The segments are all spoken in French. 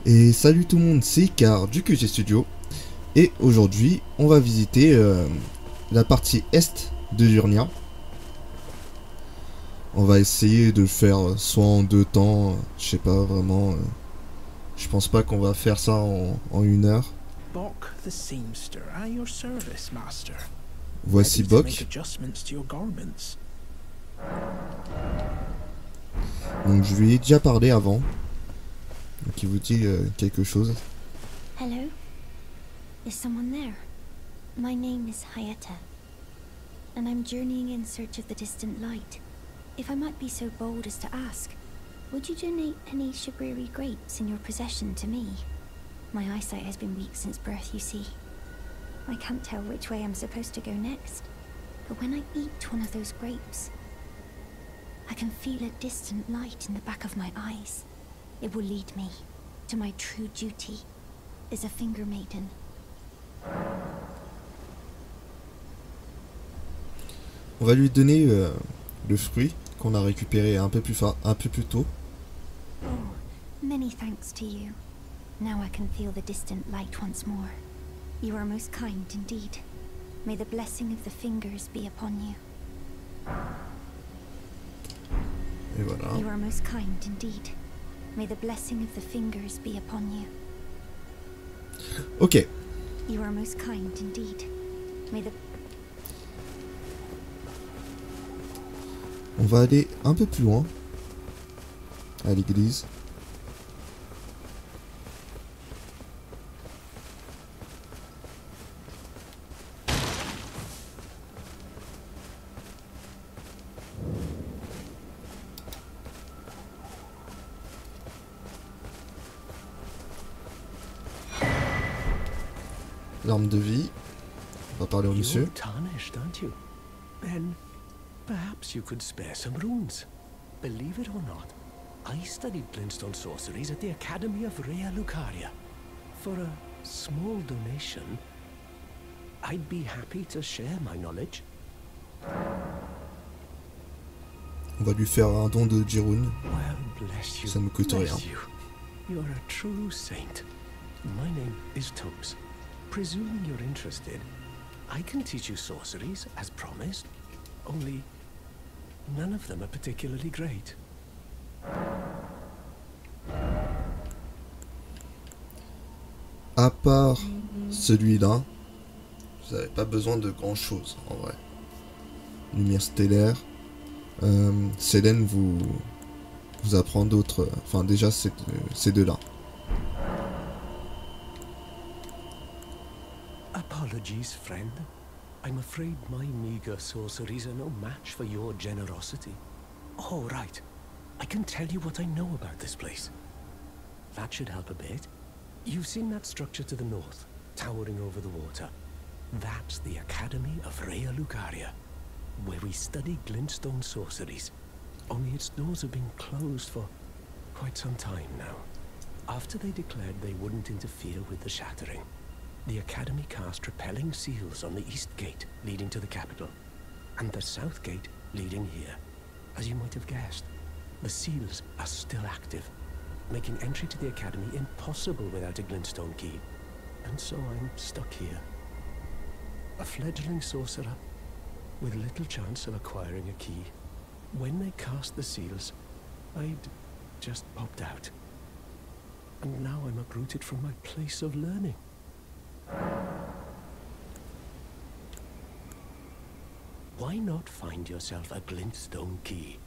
Et salut tout le monde, c'est Icar du QG Studio. Et aujourd'hui, on va visiter la partie est de Durnia. On va essayer de le faire soit en 2 temps, je sais pas vraiment. Je pense pas qu'on va faire ça en 1 heure. Bok the seamster at your service, master. Voici Ready to make Bok. adjustments to your garments. Donc je lui ai déjà parlé avant. Donc il vous dit quelque chose. Hello? Is someone there? My name is Hayata, and I'm journeying in search of the distant light. If I might be so bold as to ask, would you donate any Shabriri grapes in your possession to me? My eyesight has been weak since birth, you see. I can't tell which way I'm supposed to go next, but when I eat one of those grapes, I can feel a distant light in the back of my eyes. It will lead me to my true duty as a finger maiden. On va lui donner le fruit qu'on a récupéré un peu plus tôt. Oh, many thanks to you. Now I can feel the distant light once more. You are most kind indeed. May the blessing of the fingers be upon you. Et voilà. You are most kind indeed. May the blessing of the fingers be upon you. Ok. You are most kind indeed. May the... On va aller un peu plus loin. À l'église. L'arme de vie. On va parler au monsieur. You're tarnished, aren't you? Then, perhaps you could spare some runes. Believe it or not, I studied glintstone sorceries at the Academy of Rea Lucaria. For a small donation, I'd be happy to share my knowledge. On va lui faire un don de Jirun. Well, bless you. Ça ne coûte rien. Bless you. You're a true saint. My name is Topes. Presuming you're interested, I can teach you sorceries, as promised. Only, none of them are particularly great. À part celui-là, vous n'avez pas besoin de grand chose en vrai. Lumière stellaire. Célène vous apprend d'autres. Enfin, déjà, ces deux-là. Apologies, friend. I'm afraid my meager sorceries are no match for your generosity. Oh, right. I can tell you what I know about this place. That should help a bit. You've seen that structure to the north, towering over the water. That's the Academy of Rea Lucaria, where we study glintstone sorceries. Only its doors have been closed for quite some time now. After they declared they wouldn't interfere with the shattering, the Academy cast repelling seals on the east gate leading to the capital, and the south gate leading here. As you might have guessed, the seals are still active, making entry to the Academy impossible without a glintstone key. And so I'm stuck here. A fledgling sorcerer with little chance of acquiring a key. When they cast the seals, I'd just popped out. And now I'm uprooted from my place of learning. Why not find yourself a glintstone key?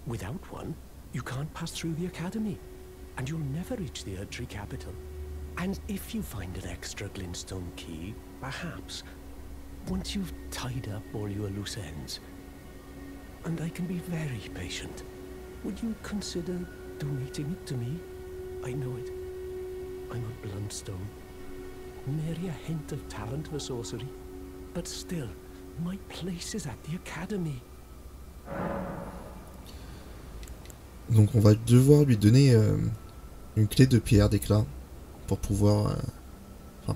Without one, you can't pass through the Academy, and you'll never reach the Erdtree capital. And if you find an extra glintstone key, perhaps, once you've tied up all your loose ends, and I can be very patient, would you consider donating it to me? I know it. I'm a bluntstone. Nary a hint of talent for sorcery. But still, my place is at the Academy. Donc on va devoir lui donner une clé de pierre d'éclat pour pouvoir,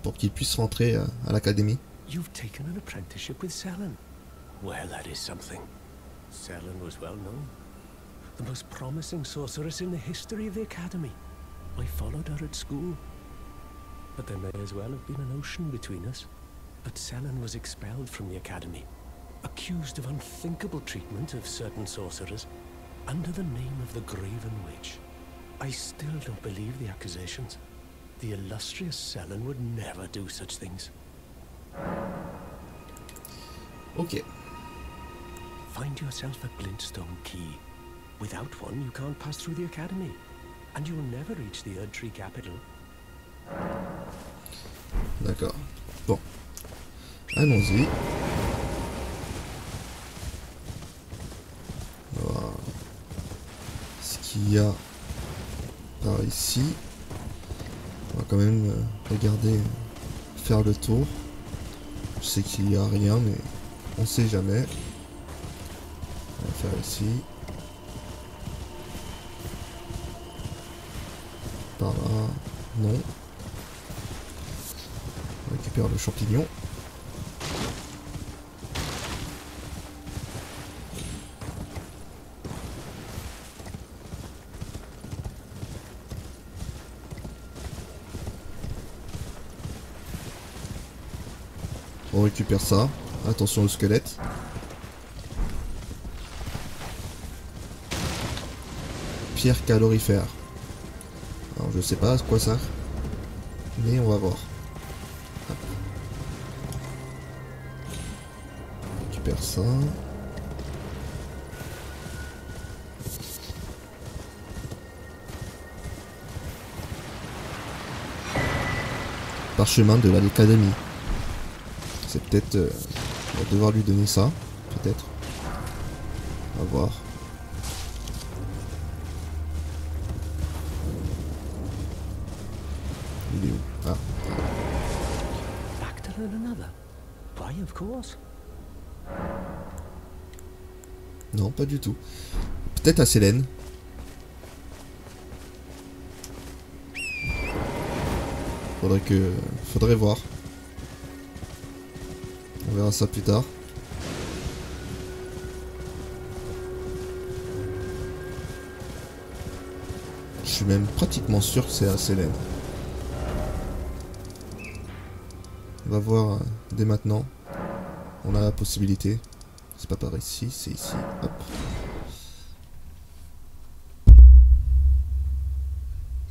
pour qu'il puisse rentrer à l'académie. You've taken an apprenticeship with Selen. Well, that is something. Selen was well known. The most promising sorceress in the history of the Academy. I followed her at school. But there may as well have been an ocean between us. But Selen was expelled from the academy, accused of unthinkable treatment of certain sorcerers, under the name of the Graven Witch. I still don't believe the accusations. The illustrious Selen would never do such things. Ok. Find yourself a glintstone key. Without one, you can't pass through the academy, and you'll never reach the Erdtree capital. D'accord. Bon. Allons-y. On va voir ce qu'il y a par ici. On va quand même regarder, faire le tour. Je sais qu'il n'y a rien, mais on sait jamais. On va faire ici. Par là. Non. On récupère le champignon. On récupère ça. Attention au squelette. Pierre calorifère. Alors je sais pas à quoi ça, mais on va voir. Hop. On récupère ça. Parchemin de l'académie. C'est peut-être... on va devoir lui donner ça. Peut-être. On va voir. Il est où? Ah. Back to learn another. Why, of course. Non, pas du tout. Peut-être à Selen. Faudrait voir. On verra ça plus tard. Je suis même pratiquement sûr que c'est à Selen. On va voir dès maintenant. On a la possibilité. C'est pas par ici, c'est ici. Hop.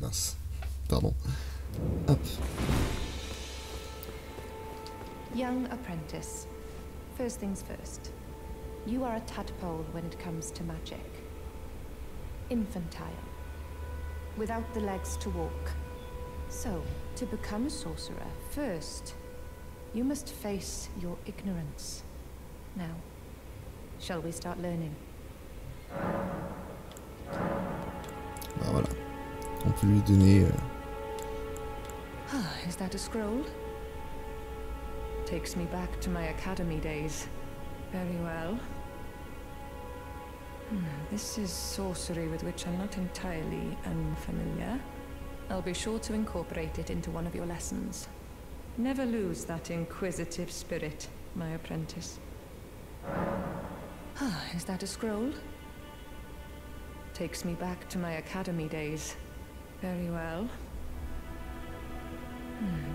Mince. Pardon. Hop. Young apprentice. First things first. You are a tadpole when it comes to magic. Infantile. Without the legs to walk. So, to become a sorcerer, first, you must face your ignorance. Now, shall we start learning? Bah voilà. On peut lui donner... Is that a scroll? Takes me back to my academy days. Very well. This is sorcery with which I'm not entirely unfamiliar. I'll be sure to incorporate it into one of your lessons. Never lose that inquisitive spirit, my apprentice. Is that a scroll? Takes me back to my academy days. Very well.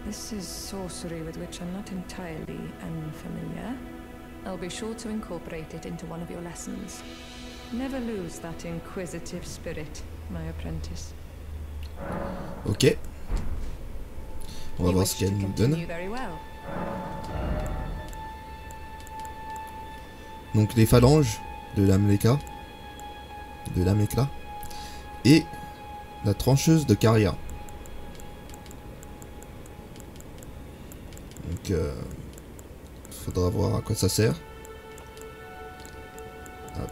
This is sorcery with which I'm not entirely unfamiliar. I'll be sure to incorporate it into one of your lessons. Never lose that inquisitive spirit, my apprentice. Ok. On va voir ce qu'elle nous donne. Donc les phalanges de l'Amleka. De l'Amekla. Et la trancheuse de Caria. Donc faudra voir à quoi ça sert. Hop.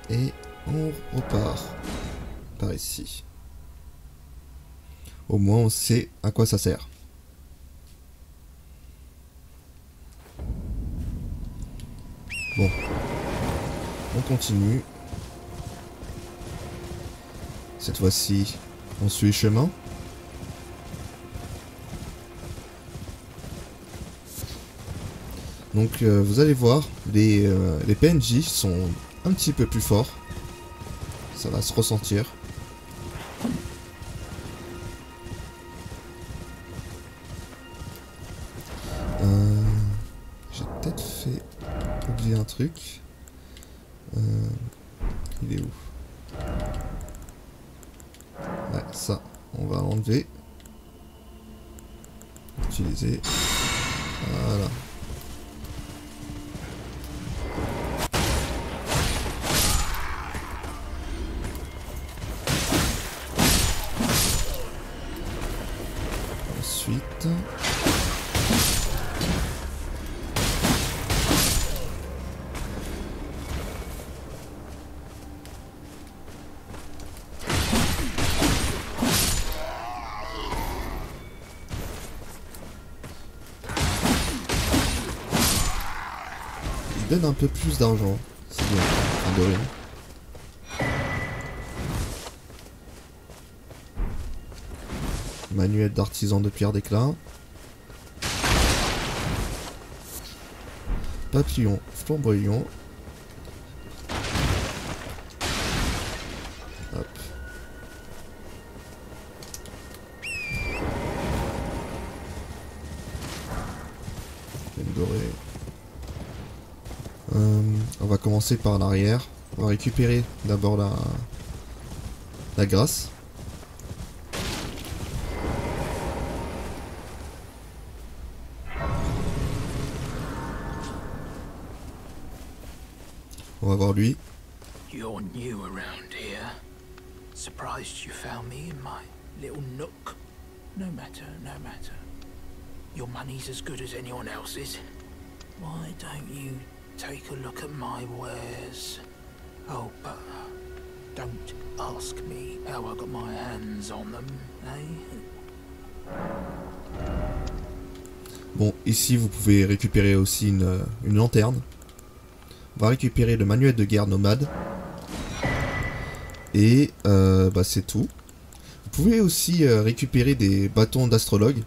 Et on repart par ici. Au moins on sait à quoi ça sert. Bon, on continue. Cette fois-ci, on suit le chemin. Donc vous allez voir, les PNJ sont un petit peu plus fort. Ça va se ressentir. J'ai peut-être fait oublier un truc. Il est où? Ouais, ça, on va l'enlever. Utiliser. Voilà. Ensuite... il donne un peu plus d'argent. C'est bien, en de rien. Manuel d'artisan de pierre d'éclat. Papillon flamboyant. Hop. Peine dorée. On va commencer par l'arrière. On va récupérer d'abord la grasse. On va voir lui. You're new around here. Surprised you found me in my little nook. No matter, no matter. Your money's as good as anyone else's. Why don't you take a look at my wares? Oh, but don't ask me how I got my hands on them, eh? Bon, ici vous pouvez récupérer aussi une lanterne. On va récupérer le manuel de guerre nomade. Et bah c'est tout. Vous pouvez aussi récupérer des bâtons d'astrologue.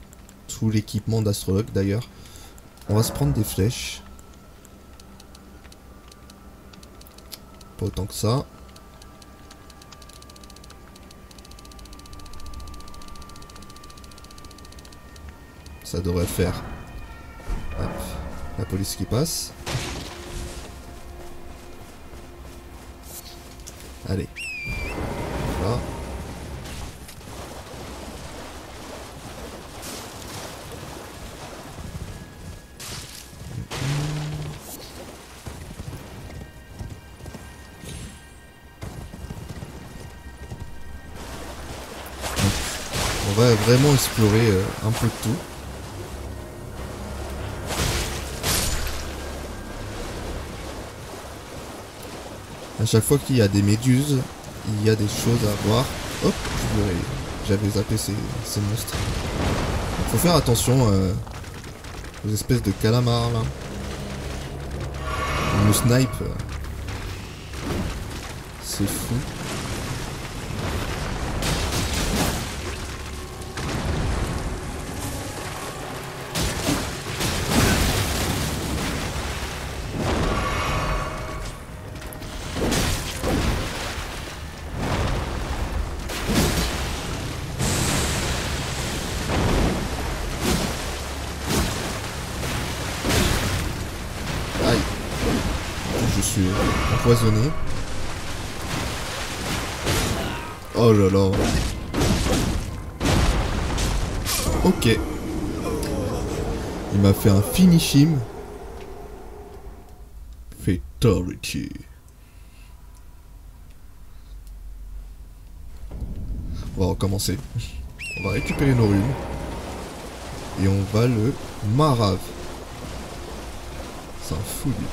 Tout l'équipement d'astrologue d'ailleurs. On va se prendre des flèches. Pas autant que ça. Ça devrait faire. Hop. La police qui passe. Allez. Voilà. On va vraiment explorer un peu de tout. À chaque fois qu'il y a des méduses, il y a des choses à voir. Hop, j'avais zappé ces monstres. Il faut faire attention aux espèces de calamars là. Ils nous snipe. C'est fou. Empoisonné. Oh là là. Ok. Il m'a fait un finish him. Fatality. On va recommencer. On va récupérer nos runes. Et on va le marave. C'est un fou lui.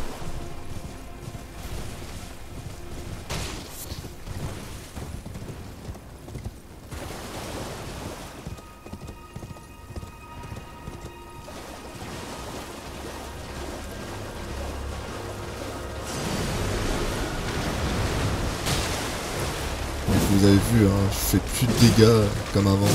Vous avez vu, hein, je fais plus de dégâts comme avant.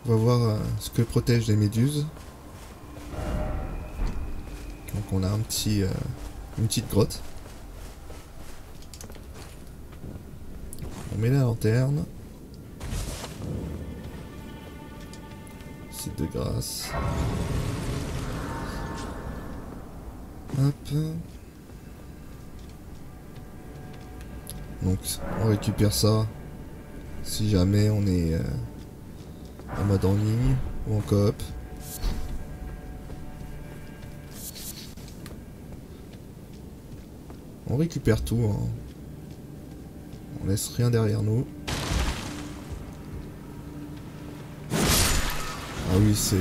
On va voir ce que protègent les méduses. Donc on a un petit, une petite grotte. On met la lanterne. Site de grâce. Hop. Donc on récupère ça si jamais on est en mode en ligne ou en coop. On récupère tout, hein. On laisse rien derrière nous. Ah oui, c'est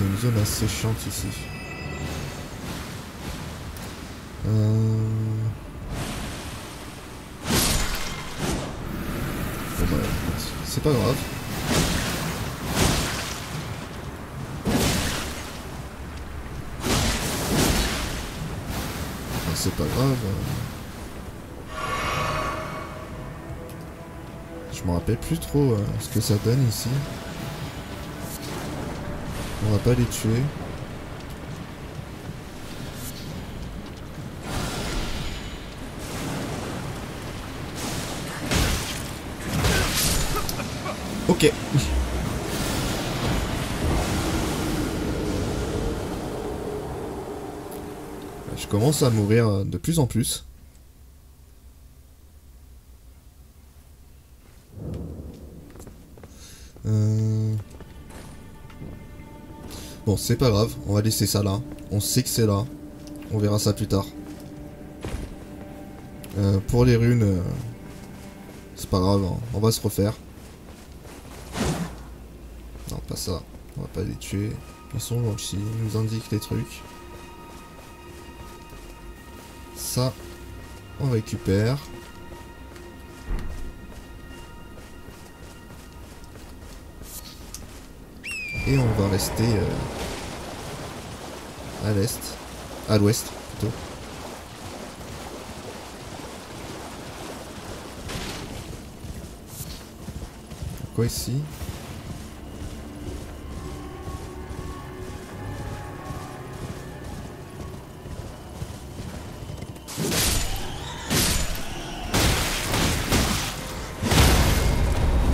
une zone assez chiante ici. Bon bah, c'est pas grave. Enfin, c'est pas grave. Je me rappelle plus trop ce que ça donne ici. On va pas les tuer. Ok. Je commence à mourir de plus en plus. Bon, c'est pas grave, on va laisser ça là. On sait que c'est là. On verra ça plus tard. Pour les runes, c'est pas grave, hein. On va se refaire. Non, pas ça. On va pas les tuer. Ils sont gentils, ils nous indiquent les trucs. Ça, on récupère. Et on va rester à l'est. À l'ouest, plutôt. Quoi ici?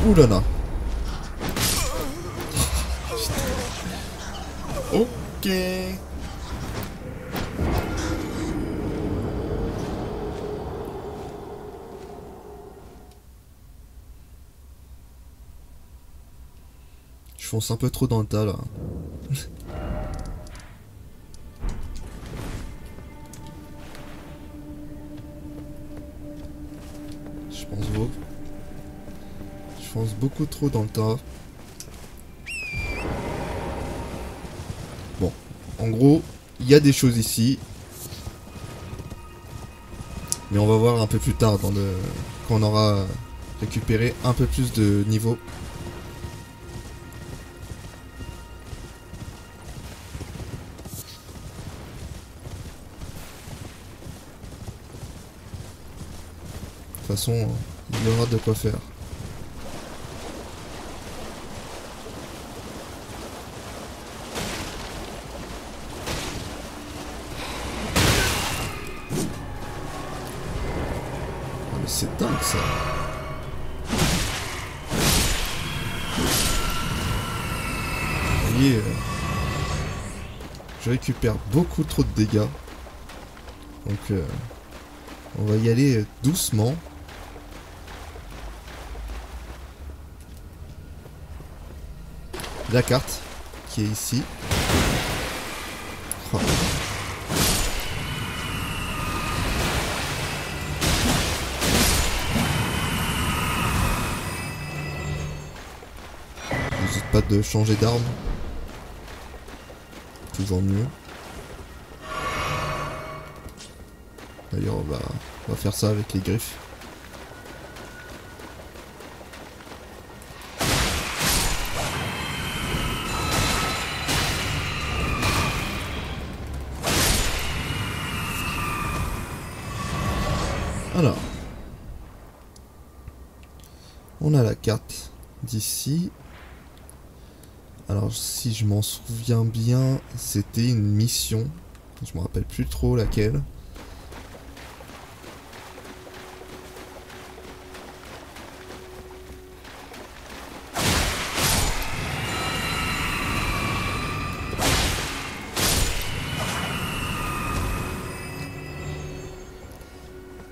Ouh là là. Ok. Je fonce un peu trop dans le tas là. Je fonce beaucoup trop dans le tas. Bon, en gros, il y a des choses ici. Mais on va voir un peu plus tard quand on aura récupéré un peu plus de niveau. De toute façon, il y aura de quoi faire. Ah, mais c'est dingue ça. Vous voyez, je récupère beaucoup trop de dégâts. Donc on va y aller doucement. La carte qui est ici. Oh. N'hésite pas de changer d'arme. Toujours mieux. D'ailleurs on va faire ça avec les griffes. Alors, on a la carte d'ici. Alors si je m'en souviens bien, c'était une mission. Je me rappelle plus trop laquelle.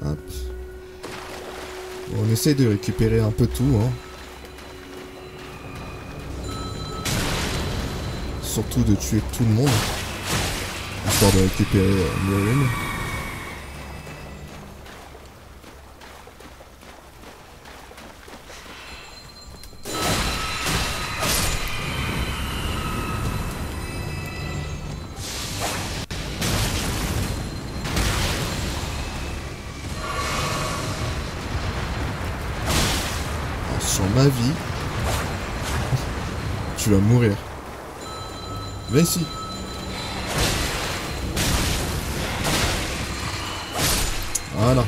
Hop. On essaie de récupérer un peu tout, hein. Surtout de tuer tout le monde. Histoire de récupérer Myrune. Sur ma vie, tu vas mourir. Viens ici. Voilà.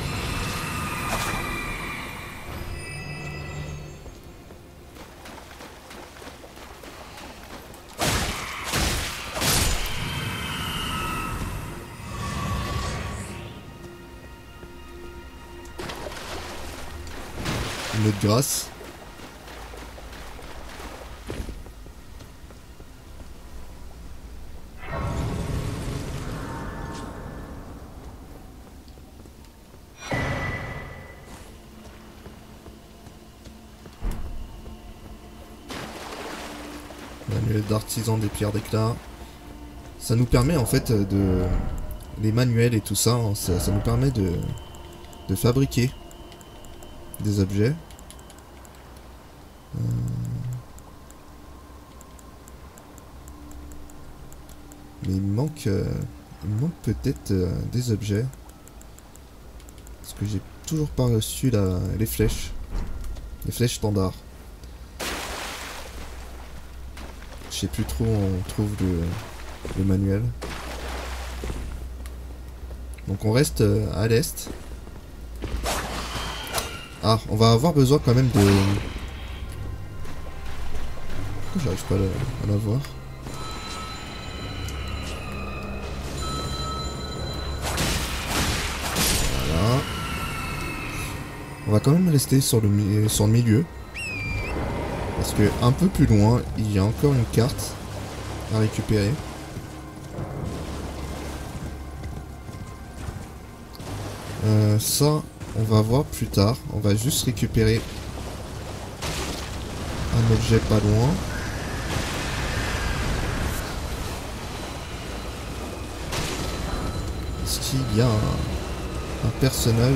Une autre grâce. Manuel d'artisan des pierres d'éclat. Ça nous permet en fait de... Les manuels et tout ça, hein, ça nous permet de fabriquer des objets. Mais il me manque peut-être des objets. Parce que j'ai toujours pas reçu les flèches. Les flèches standards. Je sais plus trop où on trouve le manuel. Donc on reste à l'est. Ah, on va avoir besoin quand même de... Pourquoi j'arrive pas à la voir? Voilà. On va quand même rester sur le milieu. Parce que un peu plus loin, il y a encore une carte à récupérer. Ça, on va voir plus tard. On va juste récupérer un objet pas loin. Est-ce qu'il y a un personnage...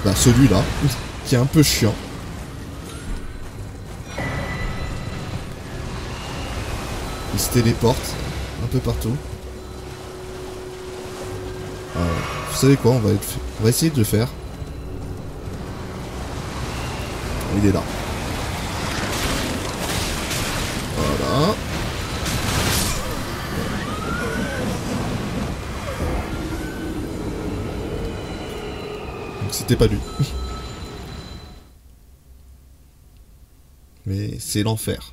Bah celui-là, qui est un peu chiant. Il se téléporte un peu partout. Vous savez quoi, on va essayer de le faire. Il est là. Voilà. Donc c'était pas lui. Mais c'est l'enfer.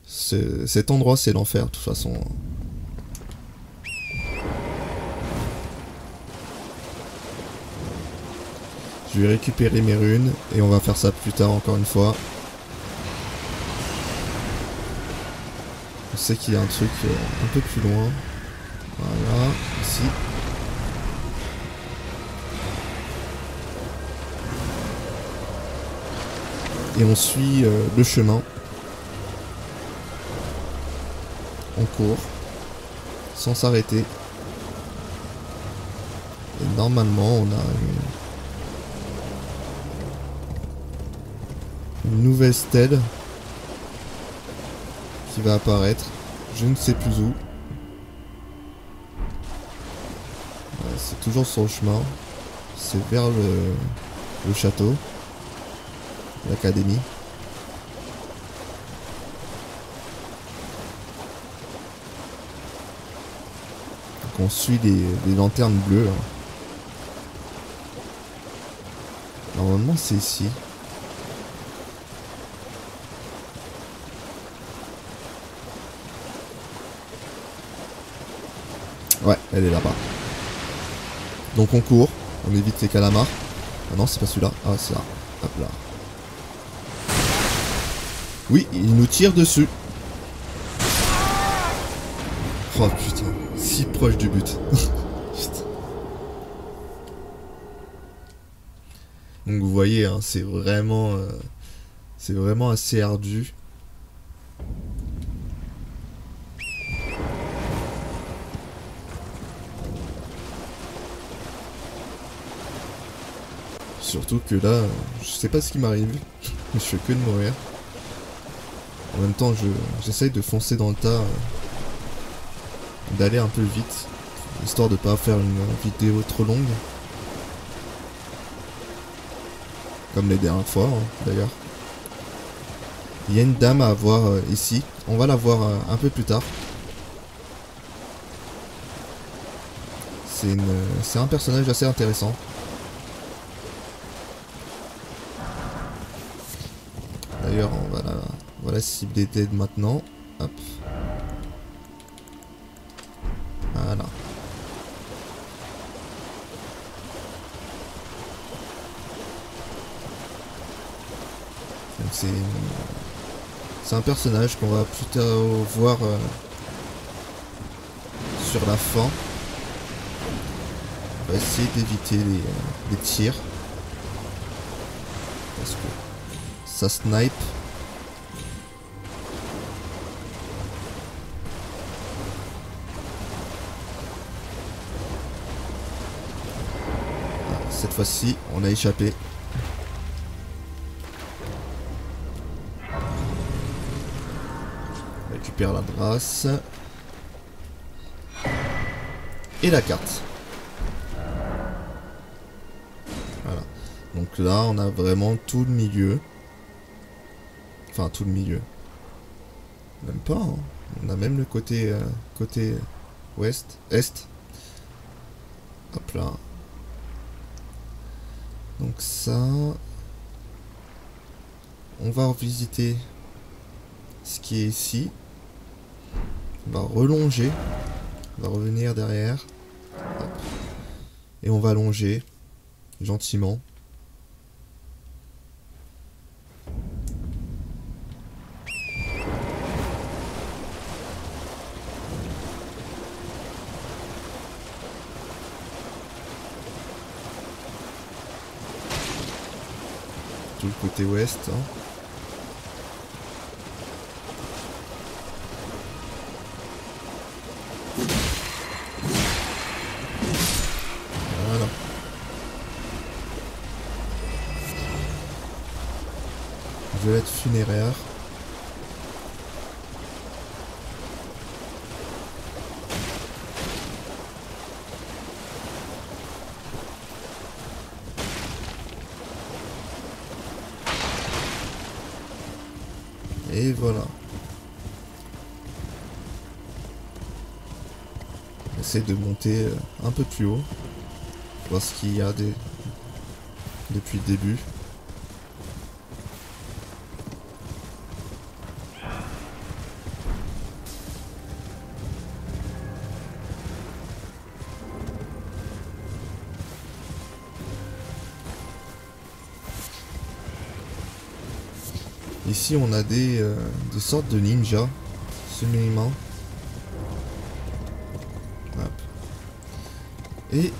Cet endroit, c'est l'enfer, de toute façon. Je vais récupérer mes runes, et on va faire ça plus tard, encore une fois. On sait qu'il y a un truc un peu plus loin. Voilà, ici. Et on suit le chemin. On court, sans s'arrêter. Et normalement, on a une nouvelle stèle qui va apparaître. Je ne sais plus où. C'est toujours sur le chemin. C'est vers le château, l'académie. On suit les lanternes bleues. Normalement c'est ici. Ouais, elle est là-bas. Donc on court, on évite les calamars. Ah non, c'est pas celui-là. Ah, c'est là. Hop là. Oui, il nous tire dessus. Oh putain, si proche du but. Putain. Donc vous voyez, hein, c'est vraiment assez ardu. Surtout que là, je sais pas ce qui m'arrive. Je fais que de mourir. En même temps, j'essaye de foncer dans le tas, d'aller un peu vite, histoire de pas faire une vidéo trop longue. Comme les dernières fois, hein, d'ailleurs. Il y a une dame à voir ici. On va la voir un peu plus tard. C'est un personnage assez intéressant. D'ailleurs, on va la cibler dead maintenant. Hop. Voilà. Donc c'est un personnage qu'on va plutôt voir sur la fin. On va essayer d'éviter les tirs. Parce que ça snipe. Ah, cette fois-ci, on a échappé. On récupère la brasse. Et la carte. Voilà. Donc là, on a vraiment tout le milieu. Enfin, tout le milieu. Même pas, hein. On a même le côté ouest, est. Hop là. Donc ça... On va revisiter ce qui est ici. On va relonger. On va revenir derrière. Hop. Et on va longer. Gentiment. Tout le côté ouest. Hein. Voilà. Violette funéraire. Et voilà. On essaie de monter un peu plus haut. Voir ce qu'il y a depuis le début. Ici on a des sortes de ninjas semi-humains. Et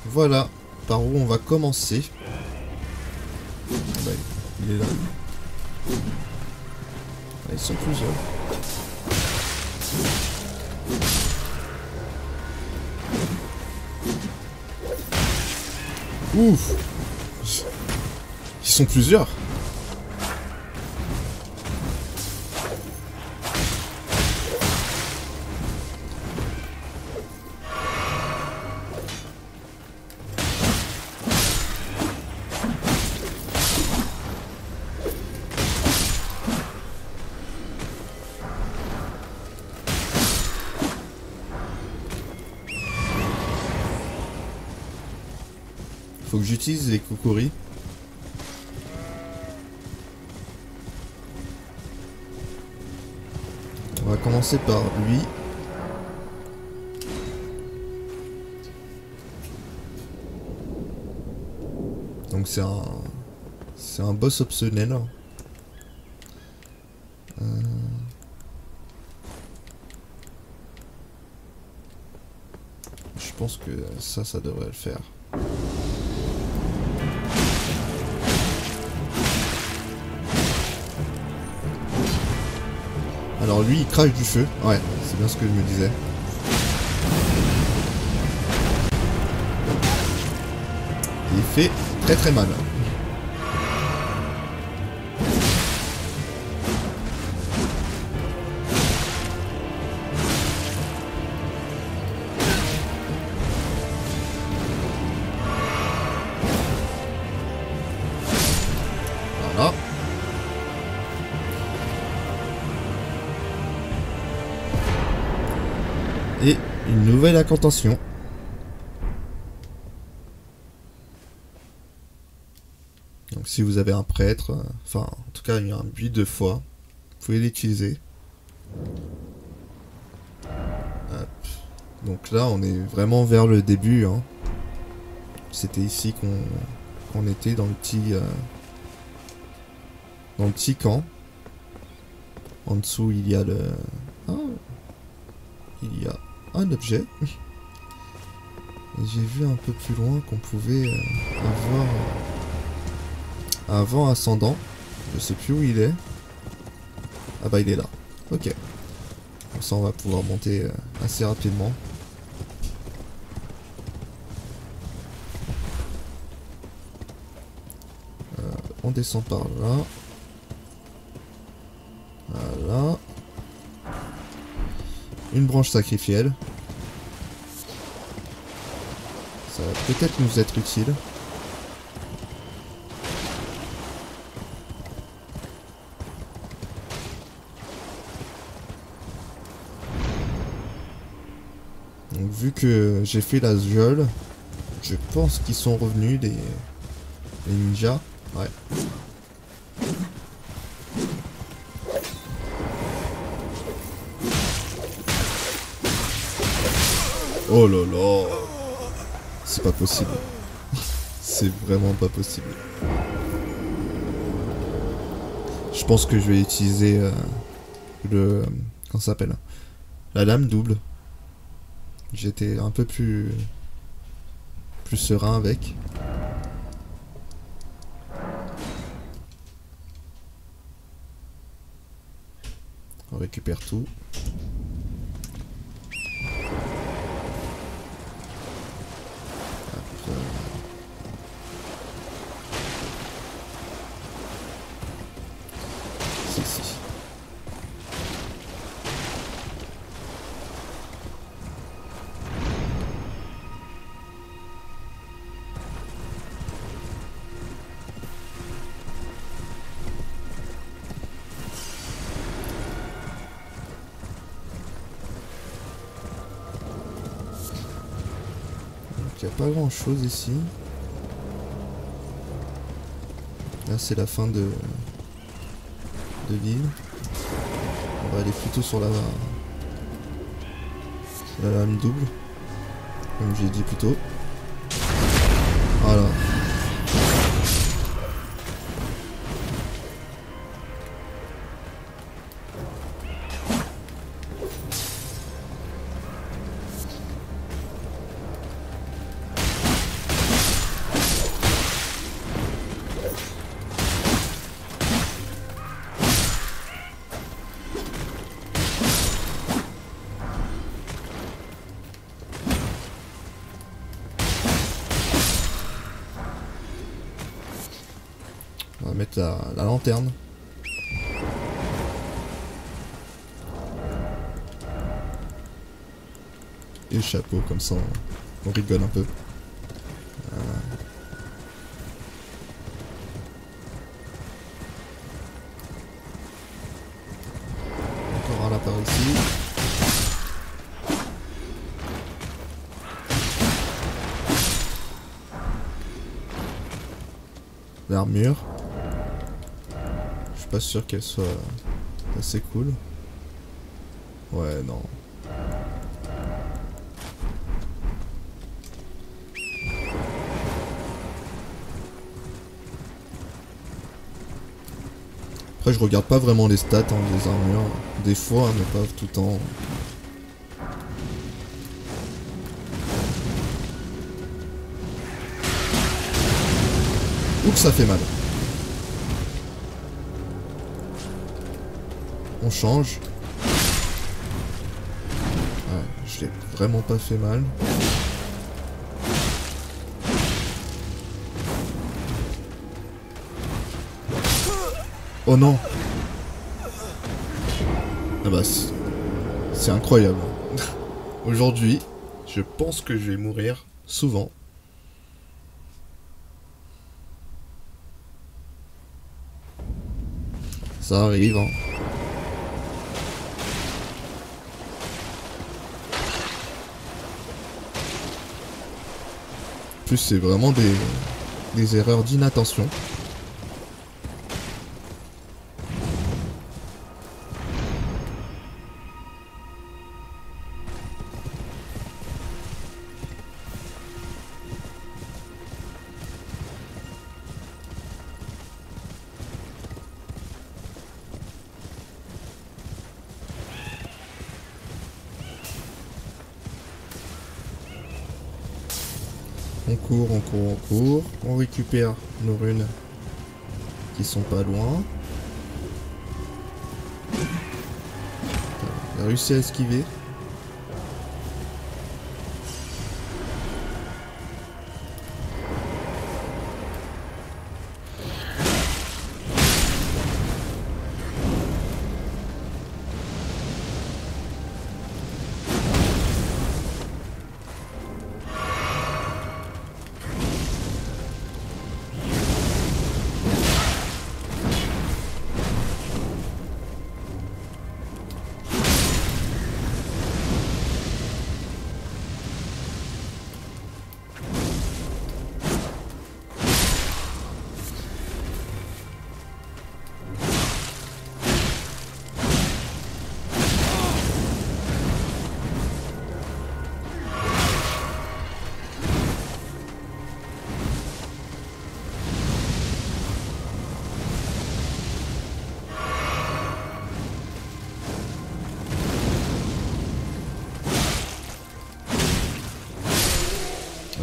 voilà par où on va commencer. Bah, il est là. Ah, ils sont plusieurs. Ouf! Ils sont plusieurs. Faut que j'utilise les Kokori. On va commencer par lui. Donc c'est un boss optionnel. Je pense que ça devrait le faire. Alors lui il crache du feu, ouais, c'est bien ce que je me disais. Il fait très très mal. Voilà. Et une nouvelle incantation. Donc si vous avez un prêtre, enfin en tout cas il y a un buis 2 fois, vous pouvez l'utiliser. Donc là on est vraiment vers le début. Hein. C'était ici qu'on était dans le petit camp. En dessous il y a le... Ah, il y a un objet. Et j'ai vu un peu plus loin qu'on pouvait avoir un vent ascendant. Je sais plus où il est. Ah bah il est là. Ok. Comme ça on va pouvoir monter assez rapidement. On descend par là. Voilà. Une branche sacrificielle. Ça va peut-être nous être utile. Donc vu que j'ai fait la geôle, je pense qu'ils sont revenus les ninjas. Ouais. Oh là là. C'est pas possible. C'est vraiment pas possible. Je pense que je vais utiliser le... Comment ça s'appelle? La lame double. J'étais un peu plus serein avec. On récupère tout. C'est ici. Il n'y a pas grand chose ici. Là c'est la fin de l'île. On va aller plutôt sur la lame double. Comme j'ai dit plus tôt. Voilà. On va mettre la lanterne. Et le chapeau, comme ça on rigole un peu. Encore un lapin ici. L'armure. Je suis pas sûr qu'elle soit assez cool. Ouais, non. Après je regarde pas vraiment les stats des armures. Des fois mais pas tout le temps. Ouh que ça fait mal. On change. Ouais, je l'ai vraiment pas fait mal. Oh non. Ah bah c'est incroyable. Aujourd'hui, je pense que je vais mourir souvent. Ça arrive, hein. En plus, c'est vraiment des erreurs d'inattention. On court, on court, on court. On récupère nos runes qui sont pas loin. On a réussi à esquiver.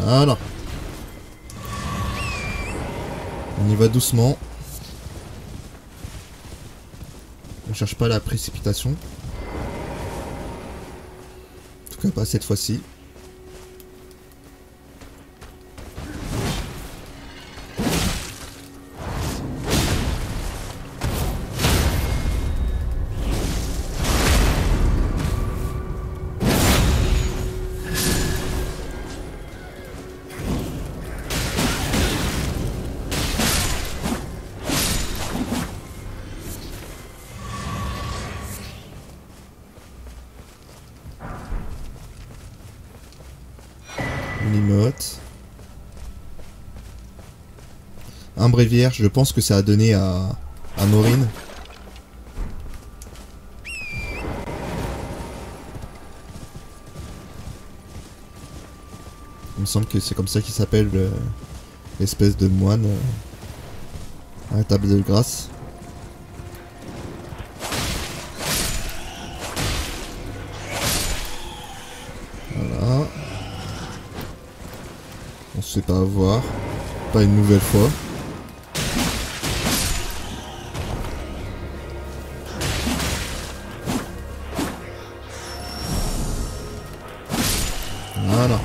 Voilà. On y va doucement. On cherche pas la précipitation. En tout cas pas cette fois-ci. Une emote. Un bréviaire, je pense que ça a donné à Maureen. Il me semble que c'est comme ça qu'il s'appelle l'espèce de moine à la table de grâce. Voilà. On se fait pas avoir. Pas une nouvelle fois. Voilà.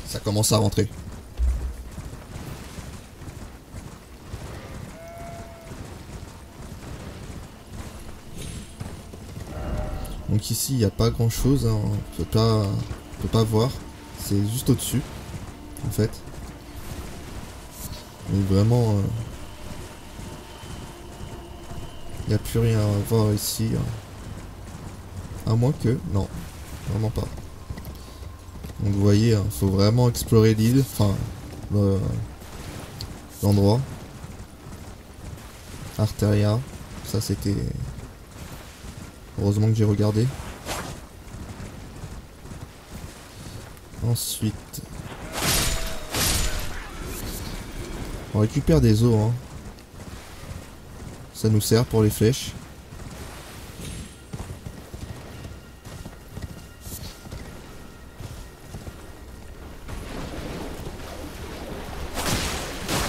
Ça commence à rentrer. Donc ici il n'y a pas grand chose, hein. On peut pas voir. C'est juste au-dessus en fait. Mais vraiment il n'y a plus rien à voir ici. À moins que. Non, vraiment pas. Donc vous voyez, il faut vraiment explorer l'île, enfin l'endroit. Arteria, ça c'était... Heureusement que j'ai regardé. Ensuite... On récupère des os, hein. Ça nous sert pour les flèches.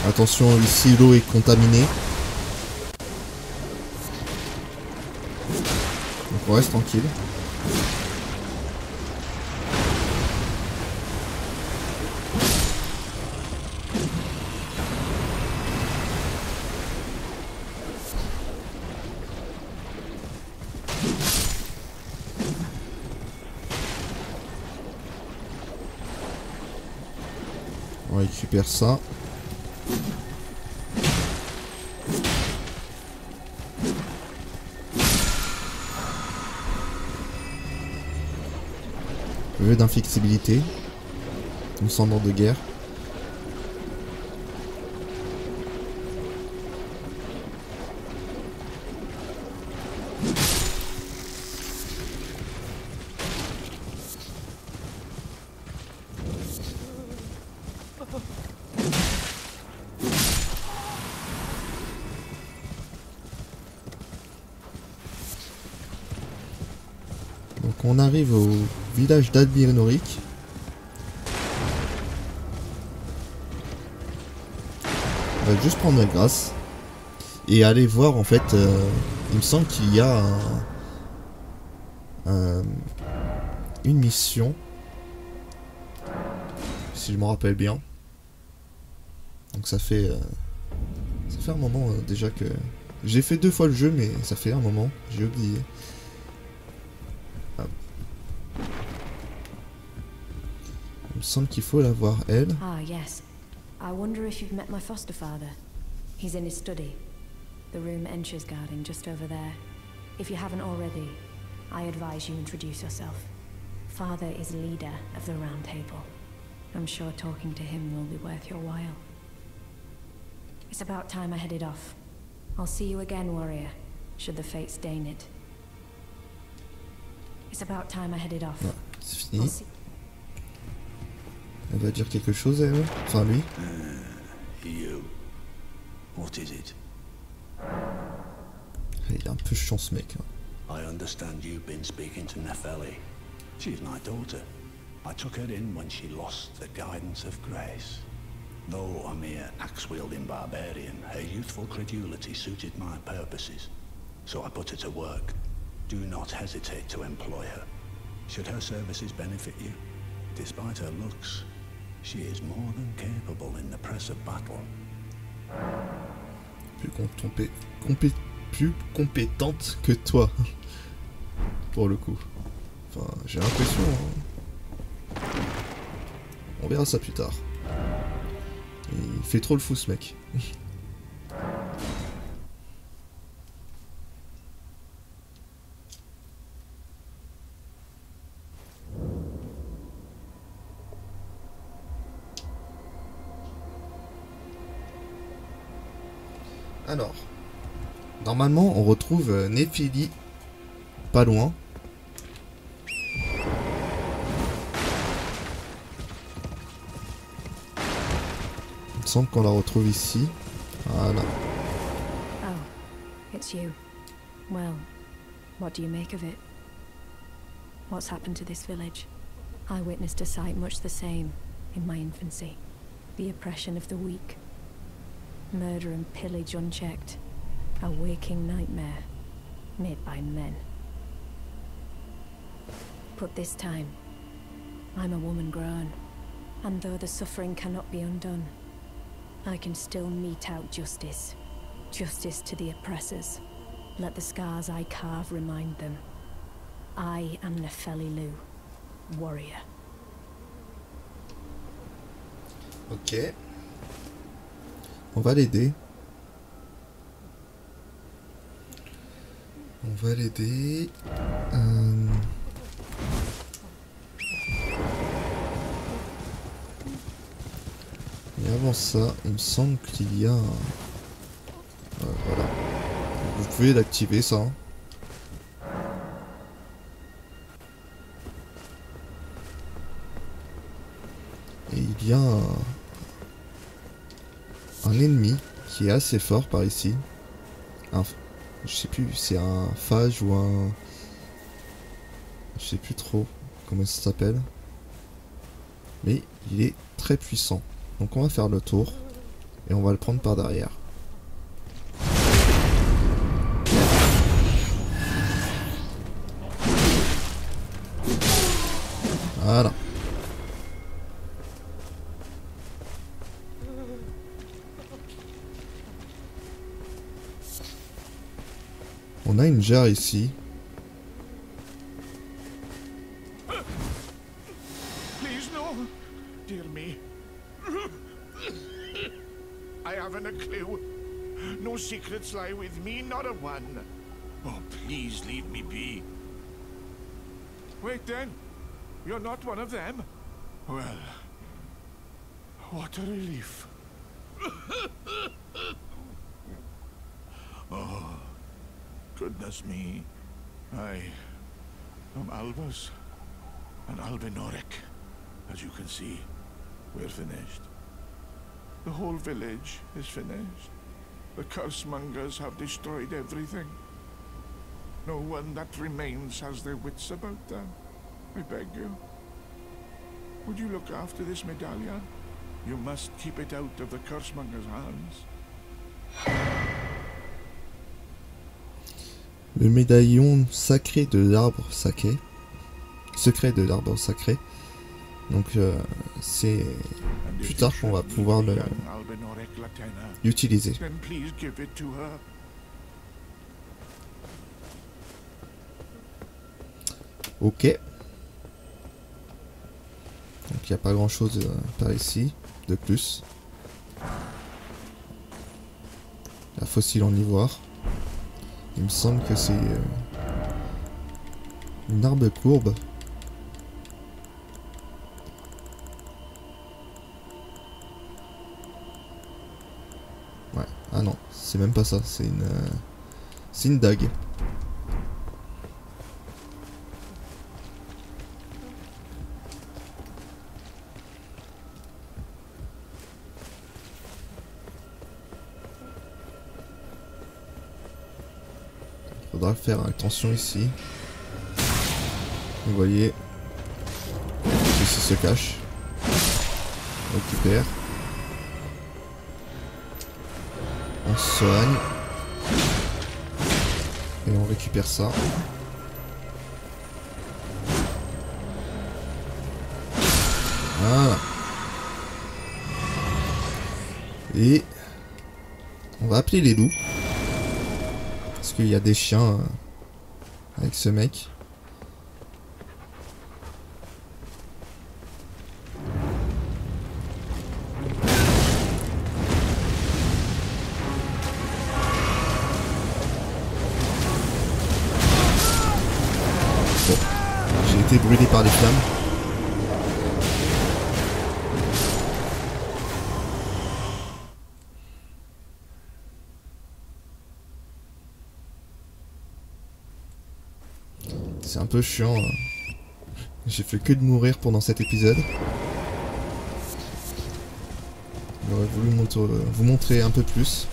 Attention, ici l'eau est contaminée. Donc on reste tranquille. On récupère ça. Jeu d'inflexibilité. Une cendre de guerre. Donc on arrive au village d'Albienoric. On va juste prendre la grâce et aller voir en fait, il me semble qu'il y a une mission, si je me rappelle bien. Donc ça fait un moment déjà que j'ai fait 2 fois le jeu, mais ça fait un moment, j'ai oublié. Il me semble qu'il faut la voir, elle. Ah, yes. I wonder if you've met my foster father. He's in his study. The room Ensha's guarding just over there. If you haven't already, I advise you introduce yourself. Father is leader of the Round Table. I'm sure talking to him will be worth your while. It's about time I headed off. I'll see you again, warrior, should the fates deign it. It's about time I headed off. Ouais, c'est fini. Elle va dire quelque chose, elle. Enfin, lui. You. What is it? Il est un peu chiant, ce mec. I understand you've been speaking to Nepheli. She's my daughter. I took her in when she lost the guidance of grace. Though a mere axe-wielding barbarian, her youthful credulity suited my purposes. So I put her to work. Do not hesitate to employ her. Should her services benefit you, despite her looks, she is more than capable in the press of battle. Plus compétente que toi. Pour le coup. Enfin, j'ai l'impression. Hein. On verra ça plus tard. Il fait trop le fou, ce mec. Alors, normalement, on retrouve Nepheli pas loin. Il me semble qu'on la retrouve ici. Voilà. Oh, it's you. Well, what do you make of it? What's happened to this village? I witnessed a sight much the same in my infancy. The oppression of the weak. Murder and pillage unchecked. A waking nightmare, made by men. But this time, I'm a woman grown, and though the suffering cannot be undone, I can still mete out justice. Justice to the oppressors. Let the scars I carve remind them. I am Nepheli Loux, warrior. Ok. On va l'aider. On va l'aider. Et avant ça, il me semble qu'il y a un... voilà. Vous pouvez l'activer ça. Hein. Et il y a un ennemi qui est assez fort par ici. Je sais plus, c'est un phage ou un... Je sais plus trop comment ça s'appelle. Mais il est très puissant. Donc on va faire le tour. Et on va le prendre par derrière. Voilà. On a une jarre ici. Please no, dear me. I haven't a clue. No secrets lie with me, not a one. Oh, please leave me be. Wait then. You're not one of them? Well, what a relief. Oh, goodness me. I am Albus and Albinoric. As you can see, we're finished. The whole village is finished. The cursemongers have destroyed everything. No one that remains has their wits about them. I beg you. Would you look after this medallion? You must keep it out of the cursemonger's hands. Le médaillon sacré de l'arbre sacré. Secret de l'arbre sacré. Donc c'est plus tard qu'on va pouvoir l'utiliser. Ok. Donc il n'y a pas grand chose par ici de plus. La fossile en ivoire. Il me semble que c'est une arbre courbe. Ouais, ah non, c'est même pas ça, c'est une dague. Faudra faire attention ici. Vous voyez, ici se cache. On récupère. On soigne. Et on récupère ça. Voilà. Et on va appeler les loups. Parce qu'il y a des chiens avec ce mec. Bon, j'ai été brûlé par les flammes. C'est un peu chiant. J'ai fait que de mourir pendant cet épisode. J'aurais voulu vous montrer un peu plus.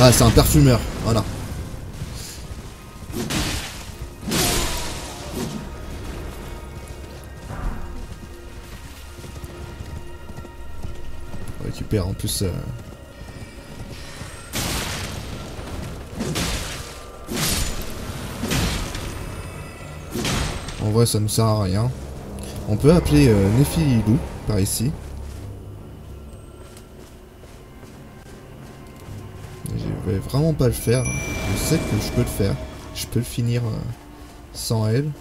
Ah, c'est un parfumeur, voilà. On récupère en plus... En vrai, ça ne sert à rien. On peut appeler Nephililou par ici. Je vais vraiment pas le faire. Je sais que je peux le faire. Je peux le finir sans elle.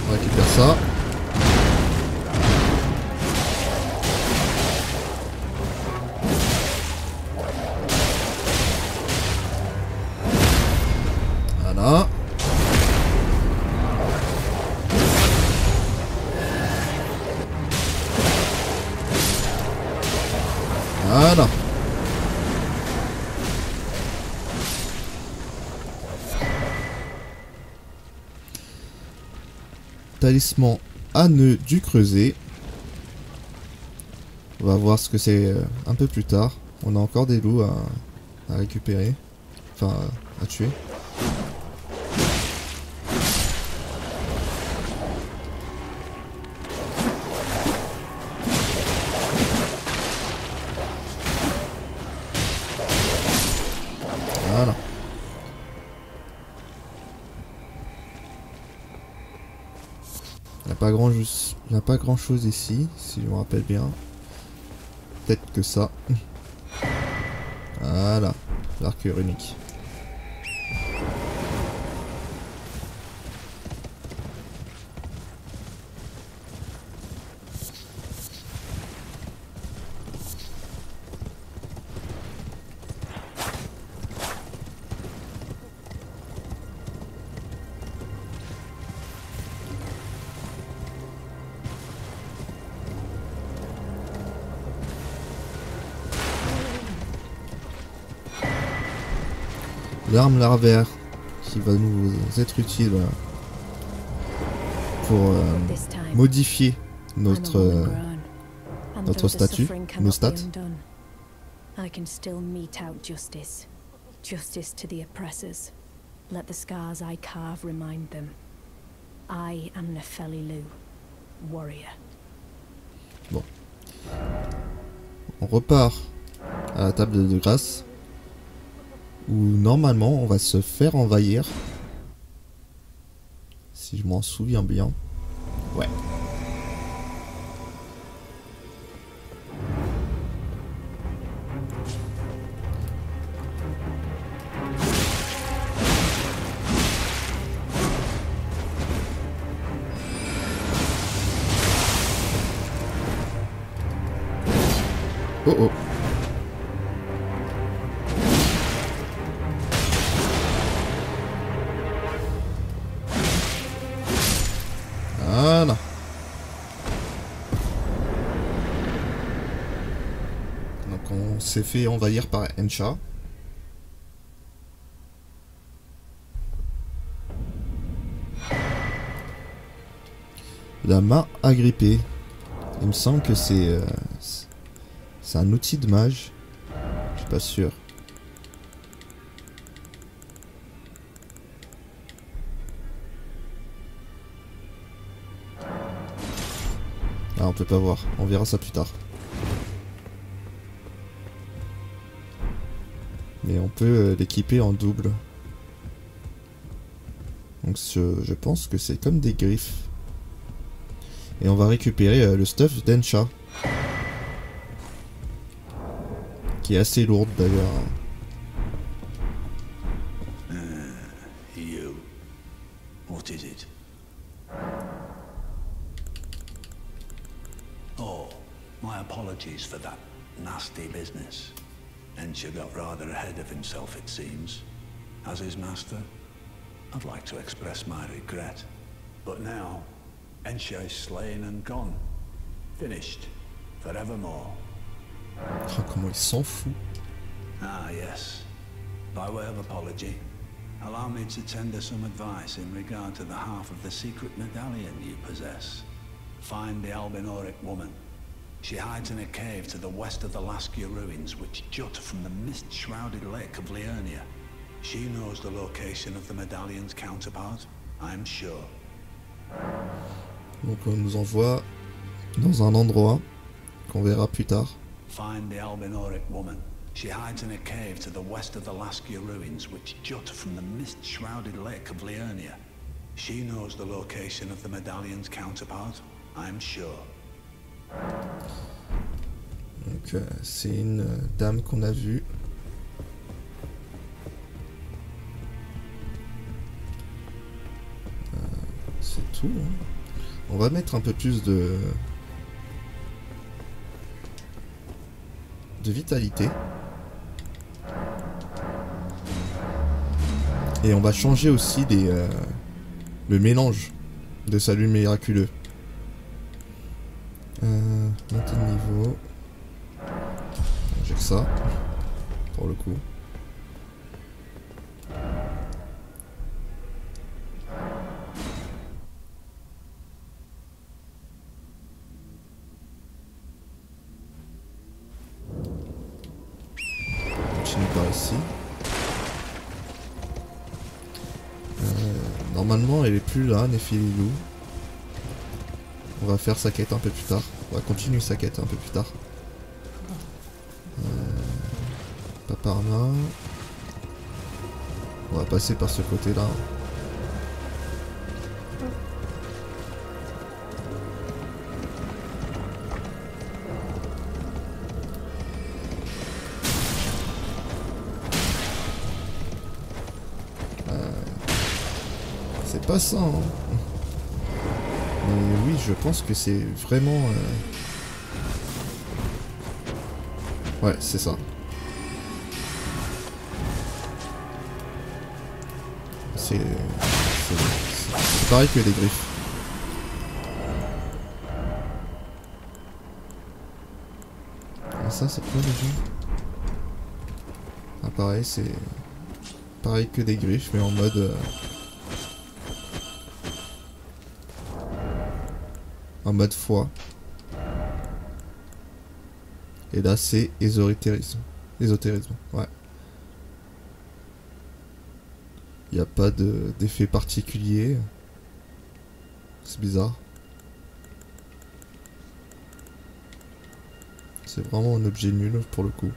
On récupère ça. Voilà. Voilà. talisman à nœud du creuset. On va voir ce que c'est un peu plus tard. On a encore des loups à récupérer. Enfin, à tuer. Voilà. Il n'y a pas grand chose ici, si je me rappelle bien. Peut-être que ça. Voilà, l'arc runique. L'arme larvaire qui va nous être utile pour modifier notre statut, nos stats. I can still mete out justice. Justice to the oppressors. Let the scars I carve remind them. I am Nepheli Loux, warrior. Bon. On repart à la table de grâce. Où normalement on va se faire envahir. Si je m'en souviens bien. Ouais. Oh oh. Voilà. Donc on s'est fait envahir par Hensha. La main agrippée. Il me semble que c'est un outil de mage. Je suis pas sûr. Ah, on peut pas voir, on verra ça plus tard. Mais on peut l'équiper en double. Donc je pense que c'est comme des griffes. Et on va récupérer le stuff d'Hensha. Qui est assez lourde d'ailleurs. You. What is it? Oh, my apologies for that nasty business. Hensha got rather ahead of himself, it seems. As his master, I'd like to express my regret. But now, Hensha is slain and gone. Finished. Forevermore. Oh, comment il s'en fout. Ah, yes. By way of apology, allow me to tender some advice in regard to the half of the secret medallion you possess. Find the Albinoric woman. She hides in a cave to the west of the Laskia ruins, which jut from the mist-shrouded lake of Liurnia. She knows the location of the medallion's counterpart, I'm sure. Donc on nous envoie dans un endroit qu'on verra plus tard. Find the Albinoric woman. She hides in a cave to the west of the Laskia ruins, which jut from the mist-shrouded lake of Liurnia. She knows the location of the medallion's counterpart, I'm sure. Donc c'est une dame qu'on a vue. C'est tout. Hein. On va mettre un peu plus de vitalité. Et on va changer aussi le mélange de salut miraculeux. Montée de niveau. J'ai que ça. Pour le coup. continue par ici. Normalement elle est plus là, Nephililou. On va faire sa quête un peu plus tard. On va continuer sa quête un peu plus tard. Pas par là. On va passer par ce côté là. C'est pas ça, hein. Mais oui, je pense que c'est vraiment... Ouais, c'est ça. C'est pareil que les griffes. Ah, ça, c'est quoi déjà? Ah, pareil, c'est... Pareil que des griffes, mais en mode... En mode foi. Et là c'est ésotérisme. Ésotérisme, ouais. Il n'y a pas d'effet particulier. C'est bizarre. C'est vraiment un objet nul pour le coup.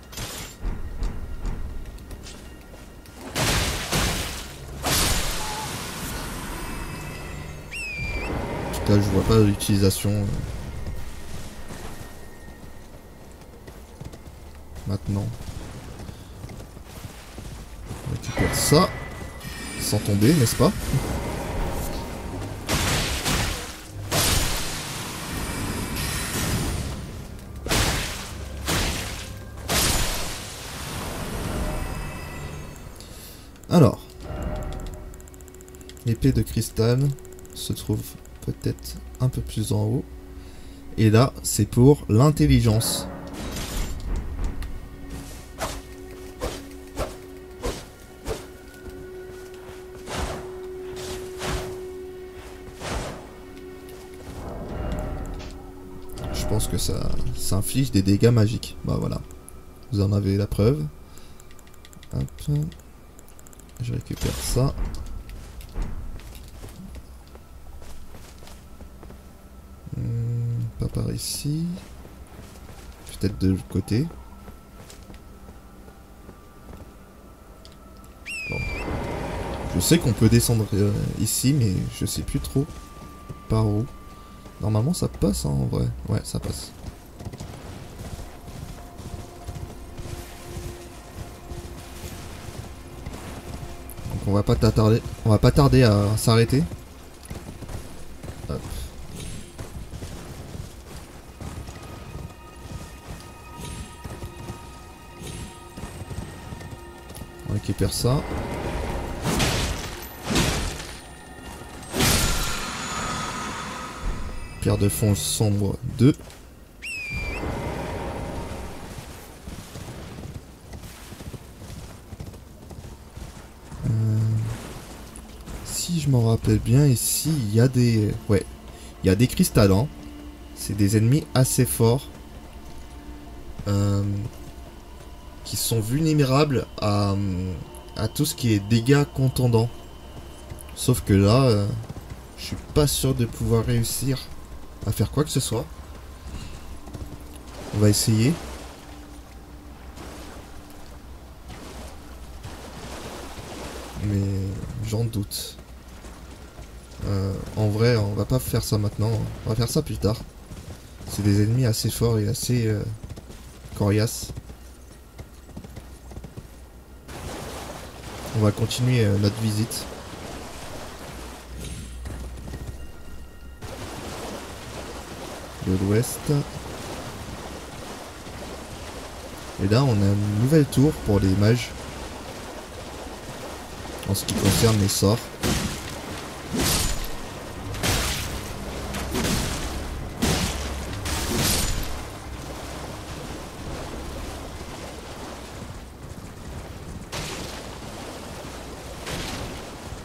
Là, je vois pas l'utilisation maintenant. On récupère ça sans tomber, n'est-ce pas? Alors, l'épée de cristal se trouve peut-être un peu plus en haut. Et là, c'est pour l'intelligence. Je pense que ça inflige des dégâts magiques. Bah voilà. Vous en avez la preuve. Hop. Je récupère ça. Pas par ici. Peut-être de l'autre côté. Bon. Je sais qu'on peut descendre ici, mais je sais plus trop par où. Normalement ça passe hein, en vrai. Ouais, ça passe. Donc on va pas tarder à s'arrêter. On récupère ça. Pierre de fond sombre 2. Si je m'en rappelle bien, ici il y a des... Ouais, il y a des cristallants. C'est des ennemis assez forts. Qui sont vulnérables à tout ce qui est dégâts contondants. Sauf que là, je suis pas sûr de pouvoir réussir à faire quoi que ce soit. On va essayer. Mais j'en doute. En vrai, on va pas faire ça maintenant. On va faire ça plus tard. C'est des ennemis assez forts et assez coriaces. On va continuer notre visite. De l'ouest. Et là, on a une nouvelle tour pour les mages. En ce qui concerne les sorts.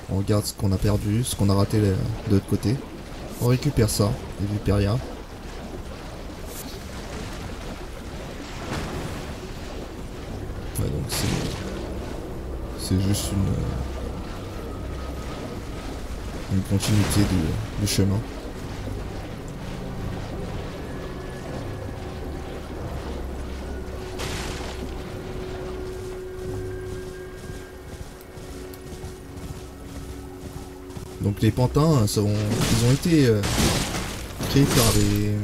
On regarde ce qu'on a perdu, ce qu'on a raté de l'autre côté. On récupère ça, les Viperia. Ouais, donc c'est juste une continuité du chemin. Donc les pantins, ils ont été créés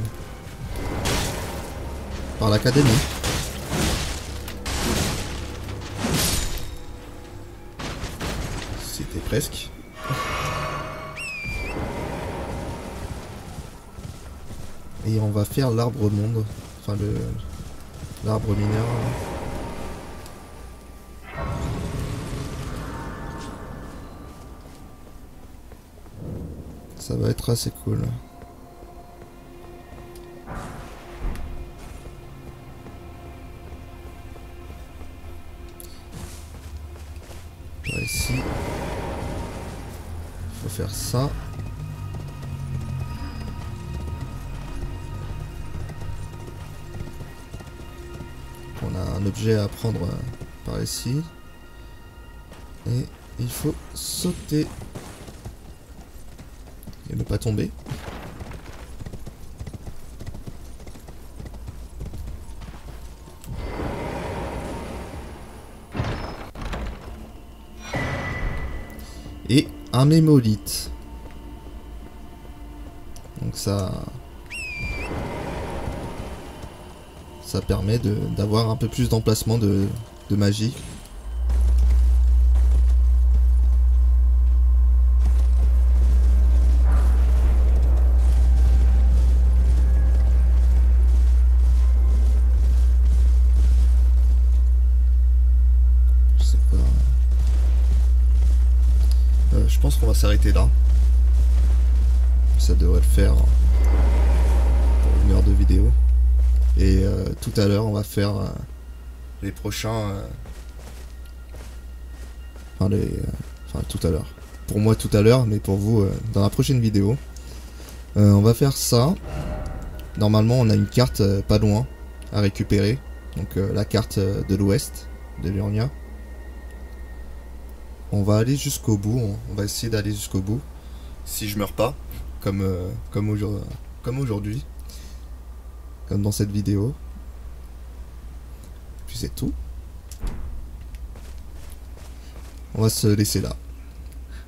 par l'académie. C'était presque. Et on va faire l'arbre monde, enfin l'arbre mineur. Ça va être assez cool. Par ici, il faut faire ça. On a un objet à prendre par ici. Et il faut sauter. Et ne pas tomber. Et un mémolithe. Donc ça permet d'avoir un peu plus d'emplacement de magie. Je pense qu'on va s'arrêter là. Ça devrait le faire pour 1 heure de vidéo. Et tout à l'heure, on va faire les prochains... Enfin, tout à l'heure. Pour moi, tout à l'heure, mais pour vous, dans la prochaine vidéo. On va faire ça. Normalement, on a une carte pas loin à récupérer. Donc, la carte de l'ouest de Liurnia. On va aller jusqu'au bout, on va essayer d'aller jusqu'au bout. Si je meurs pas, comme aujourd'hui. Comme dans cette vidéo. Puis c'est tout. On va se laisser là.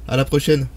À la prochaine!